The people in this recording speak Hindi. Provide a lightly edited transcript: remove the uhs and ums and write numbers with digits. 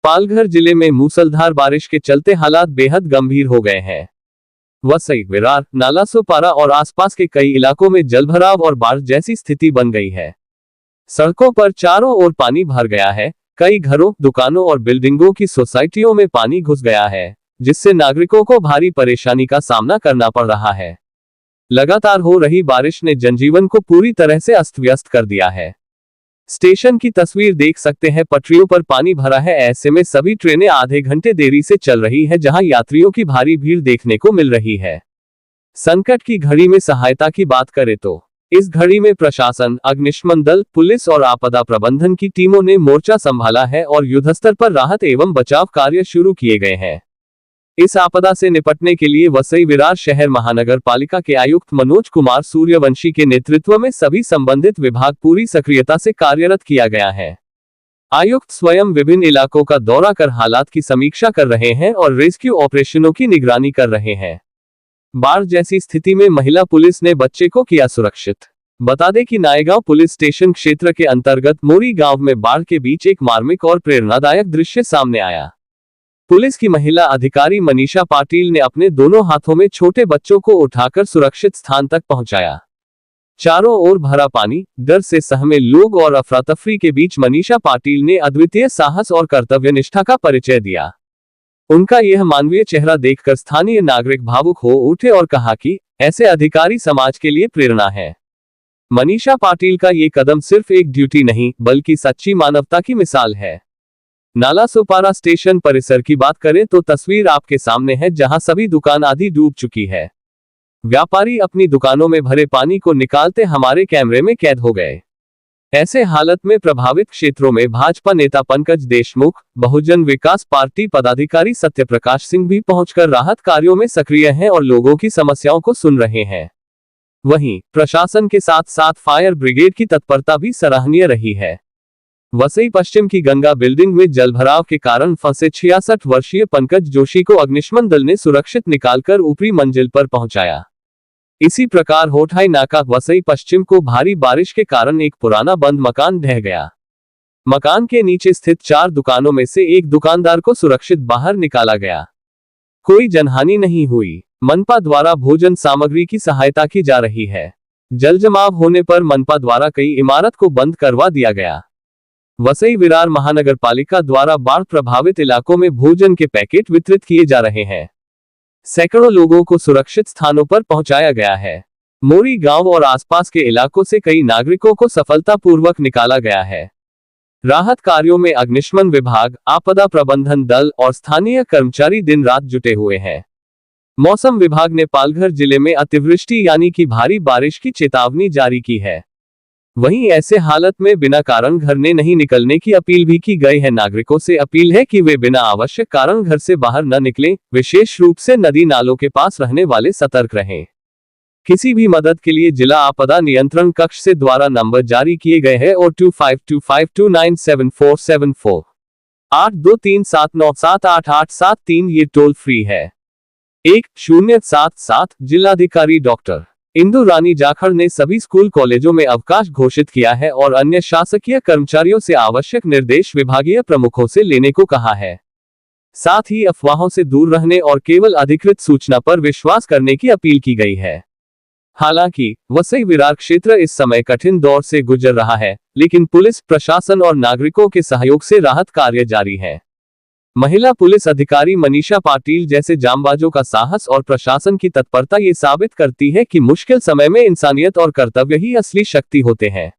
पालघर जिले में मूसलाधार बारिश के चलते हालात बेहद गंभीर हो गए हैं। वसई, विरार, नालासोपारा और आसपास के कई इलाकों में जलभराव और बाढ़ जैसी स्थिति बन गई है। सड़कों पर चारों ओर पानी भर गया है। कई घरों, दुकानों और बिल्डिंगों की सोसाइटियों में पानी घुस गया है, जिससे नागरिकों को भारी परेशानी का सामना करना पड़ रहा है। लगातार हो रही बारिश ने जनजीवन को पूरी तरह से अस्त व्यस्त कर दिया है। स्टेशन की तस्वीर देख सकते हैं, पटरियों पर पानी भरा है। ऐसे में सभी ट्रेनें आधे घंटे देरी से चल रही है, जहां यात्रियों की भारी भीड़ देखने को मिल रही है। संकट की घड़ी में सहायता की बात करें तो इस घड़ी में प्रशासन, अग्निशमन दल, पुलिस और आपदा प्रबंधन की टीमों ने मोर्चा संभाला है और युद्धस्तर पर राहत एवं बचाव कार्य शुरू किए गए हैं। इस आपदा से निपटने के लिए वसई विरार शहर महानगर पालिका के आयुक्त मनोज कुमार सूर्यवंशी के नेतृत्व में सभी संबंधित विभाग पूरी सक्रियता से कार्यरत किया गया है। आयुक्त स्वयं विभिन्न इलाकों का दौरा कर हालात की समीक्षा कर रहे हैं और रेस्क्यू ऑपरेशनों की निगरानी कर रहे हैं। बाढ़ जैसी स्थिति में महिला पुलिस ने बच्चे को किया सुरक्षित। बता दें कि नायगांव पुलिस स्टेशन क्षेत्र के अंतर्गत मोरी गांव में बाढ़ के बीच एक मार्मिक और प्रेरणादायक दृश्य सामने आया। पुलिस की महिला अधिकारी मनीषा पाटिल ने अपने दोनों हाथों में छोटे बच्चों को उठाकर सुरक्षित स्थान तक पहुंचाया। चारों ओर भरा पानी, डर से सहमे लोग और अफरा तफरी के बीच मनीषा पाटिल ने अद्वितीय साहस और कर्तव्यनिष्ठा का परिचय दिया। उनका यह मानवीय चेहरा देखकर स्थानीय नागरिक भावुक हो उठे और कहा कि ऐसे अधिकारी समाज के लिए प्रेरणा है। मनीषा पाटिल का ये कदम सिर्फ एक ड्यूटी नहीं, बल्कि सच्ची मानवता की मिसाल है। नालासोपारा स्टेशन परिसर की बात करें तो तस्वीर आपके सामने है, जहां सभी दुकान आधी डूब चुकी है। व्यापारी अपनी दुकानों में भरे पानी को निकालते हमारे कैमरे में कैद हो गए। ऐसे हालत में प्रभावित क्षेत्रों में भाजपा नेता पंकज देशमुख, बहुजन विकास पार्टी पदाधिकारी सत्यप्रकाश सिंह भी पहुंचकर राहत कार्यों में सक्रिय हैं और लोगों की समस्याओं को सुन रहे हैं। वहीं प्रशासन के साथ साथ फायर ब्रिगेड की तत्परता भी सराहनीय रही है। वसई पश्चिम की गंगा बिल्डिंग में जलभराव के कारण फंसे 66 वर्षीय पंकज जोशी को अग्निशमन दल ने सुरक्षित निकालकर ऊपरी मंजिल पर पहुंचाया। इसी प्रकार होठाई नाका वसई पश्चिम को भारी बारिश के कारण एक पुराना बंद मकान ढह गया। मकान के नीचे स्थित 4 दुकानों में से एक दुकानदार को सुरक्षित बाहर निकाला गया। कोई जनहानि नहीं हुई। मनपा द्वारा भोजन सामग्री की सहायता की जा रही है। जलजमाव होने पर मनपा द्वारा कई इमारत को बंद करवा दिया गया। वसई विरार महानगर पालिका द्वारा बाढ़ प्रभावित इलाकों में भोजन के पैकेट वितरित किए जा रहे हैं। सैकड़ों लोगों को सुरक्षित स्थानों पर पहुंचाया गया है। मोरी गांव और आसपास के इलाकों से कई नागरिकों को सफलतापूर्वक निकाला गया है। राहत कार्यों में अग्निशमन विभाग, आपदा प्रबंधन दल और स्थानीय कर्मचारी दिन रात जुटे हुए हैं। मौसम विभाग ने पालघर जिले में अतिवृष्टि यानी कि भारी बारिश की चेतावनी जारी की है। वहीं ऐसे हालत में बिना कारण घर ने नहीं निकलने की अपील भी की गई है। नागरिकों से अपील है कि वे बिना आवश्यक कारण घर से बाहर न निकलें, विशेष रूप से नदी नालों के पास रहने वाले सतर्क रहें। किसी भी मदद के लिए जिला आपदा नियंत्रण कक्ष से द्वारा नंबर जारी किए गए हैं और 2525297474 8237978873 ये टोल फ्री है। 1077 जिलाधिकारी डॉक्टर इंदु रानी जाखड़ ने सभी स्कूल कॉलेजों में अवकाश घोषित किया है और अन्य शासकीय कर्मचारियों से आवश्यक निर्देश विभागीय प्रमुखों से लेने को कहा है। साथ ही अफवाहों से दूर रहने और केवल अधिकृत सूचना पर विश्वास करने की अपील की गई है। हालांकि वसई विरार क्षेत्र इस समय कठिन दौर से गुजर रहा है, लेकिन पुलिस, प्रशासन और नागरिकों के सहयोग से राहत कार्य जारी है। महिला पुलिस अधिकारी मनीषा पाटिल जैसे जांबाजों का साहस और प्रशासन की तत्परता ये साबित करती है कि मुश्किल समय में इंसानियत और कर्तव्य ही असली शक्ति होते हैं।